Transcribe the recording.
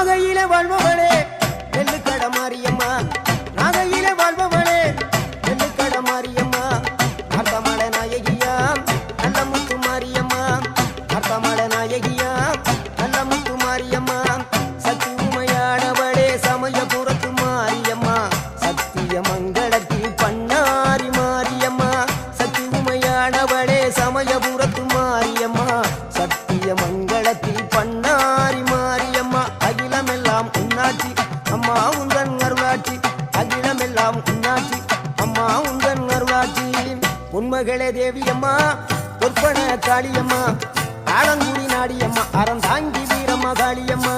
நாகையிலே வாழ்பவளே நெல்லுக்கட மாரியம்மா நாகையிலே வாழ்பவளே நெல்லுக்கட மாரியம்மா அர்த்தமட நாயகியா நல்ல முத்து மாரியம்மா அர்த்தமட நாயகியா நல்ல முத்து மாரியம்மா சக்தி உமையானவளே சமயபுரத்து மாரியம்மா சத்திய மங்களத்தில் பண்ணாரி மாரியம்மா சக்தி உமையானவளே சமயபுரத்து மாரியம்மா சத்திய மங்களத்தில் பண்ணாரி மாரியம்மா அகிலமெல்லாம் உன்னாட்சி அம்மா உந்தன் அருளாட்சி அகிலமெல்லாம் உன்னாட்சி அம்மா உந்தன் அருளாட்சி உண்மகளே தேவியம்மா பொற்பன காளியம்மா ஆலங்குடி நாடியம்மா அறந்தாங்கி வீரம்மா காளியம்மா